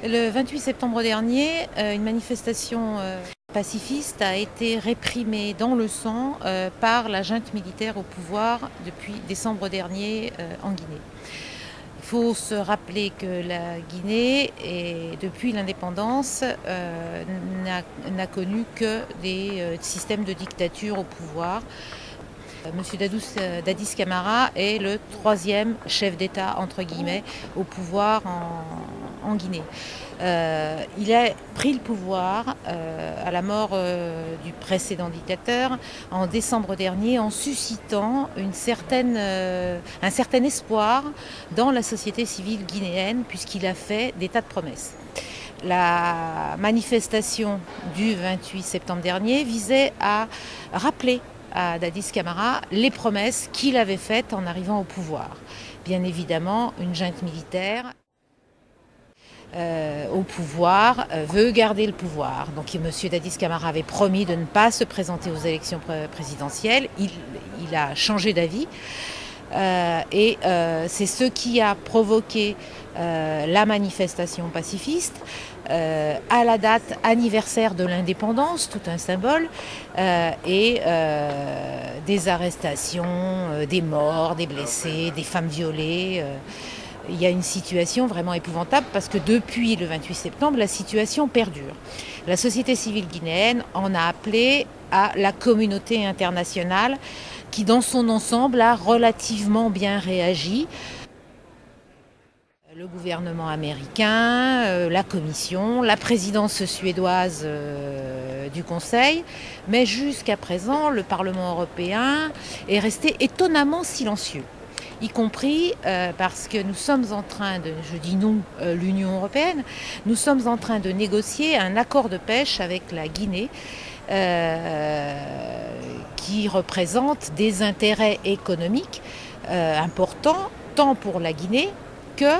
Le 28 septembre dernier, une manifestation pacifiste a été réprimée dans le sang par la junte militaire au pouvoir depuis décembre dernier en Guinée. Il faut se rappeler que la Guinée, depuis l'indépendance, n'a connu que des systèmes de dictature au pouvoir. Monsieur Dadis Camara est le troisième chef d'État, entre guillemets, au pouvoir en Guinée. Il a pris le pouvoir à la mort du précédent dictateur en décembre dernier en suscitant un certain espoir dans la société civile guinéenne puisqu'il a fait des tas de promesses. La manifestation du 28 septembre dernier visait à rappeler à Dadis Camara les promesses qu'il avait faites en arrivant au pouvoir. Bien évidemment, une junte militaire au pouvoir veut garder le pouvoir. Donc M. Dadis Camara avait promis de ne pas se présenter aux élections présidentielles. Il a changé d'avis. C'est ce qui a provoqué la manifestation pacifiste à la date anniversaire de l'indépendance, tout un symbole, des arrestations, des morts, des blessés, des femmes violées. Il y a une situation vraiment épouvantable parce que depuis le 28 septembre, la situation perdure. La société civile guinéenne en a appelé à la communauté internationale qui, dans son ensemble, a relativement bien réagi. Le gouvernement américain, la Commission, la présidence suédoise du Conseil, mais jusqu'à présent, le Parlement européen est resté étonnamment silencieux. Y compris parce que nous sommes en train de, je dis nous, l'Union européenne, nous sommes en train de négocier un accord de pêche avec la Guinée qui représente des intérêts économiques importants, tant pour la Guinée que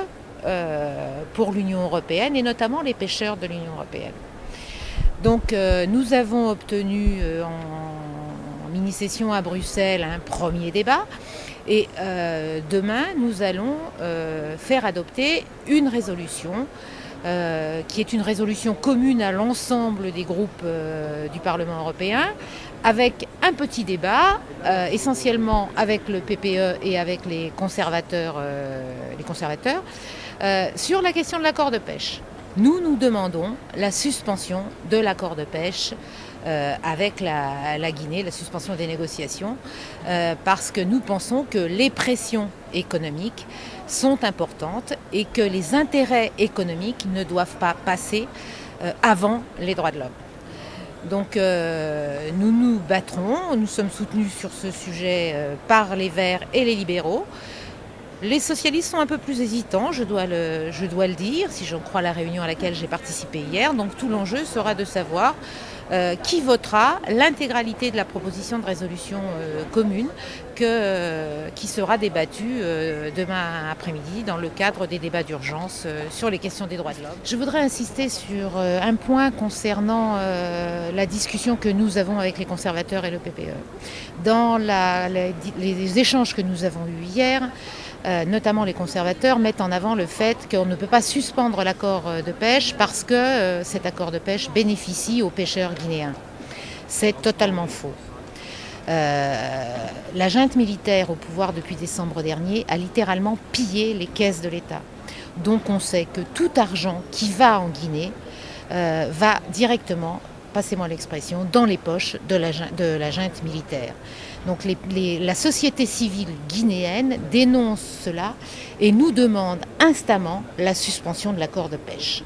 pour l'Union européenne et notamment les pêcheurs de l'Union européenne. Donc nous avons obtenu en mini-session à Bruxelles un premier débat et demain nous allons faire adopter une résolution qui est une résolution commune à l'ensemble des groupes du Parlement européen avec un petit débat essentiellement avec le PPE et avec les conservateurs sur la question de l'accord de pêche. Nous demandons la suspension de l'accord de pêche avec la Guinée, la suspension des négociations, parce que nous pensons que les pressions économiques sont importantes et que les intérêts économiques ne doivent pas passer avant les droits de l'homme. Donc nous nous battrons, nous sommes soutenus sur ce sujet par les Verts et les libéraux. Les socialistes sont un peu plus hésitants, je dois le dire, si j'en crois la réunion à laquelle j'ai participé hier. Donc tout l'enjeu sera de savoir qui votera l'intégralité de la proposition de résolution commune qui sera débattue demain après-midi dans le cadre des débats d'urgence sur les questions des droits de l'homme. Je voudrais insister sur un point concernant la discussion que nous avons avec les conservateurs et le PPE. Dans les échanges que nous avons eus hier, notamment les conservateurs mettent en avant le fait qu'on ne peut pas suspendre l'accord de pêche parce que cet accord de pêche bénéficie aux pêcheurs guinéens. C'est totalement faux. La junte militaire au pouvoir depuis décembre dernier a littéralement pillé les caisses de l'État. Donc on sait que tout argent qui va en Guinée va directement, passez-moi l'expression, dans les poches de la junte militaire. Donc la société civile guinéenne dénonce cela et nous demande instamment la suspension de l'accord de pêche.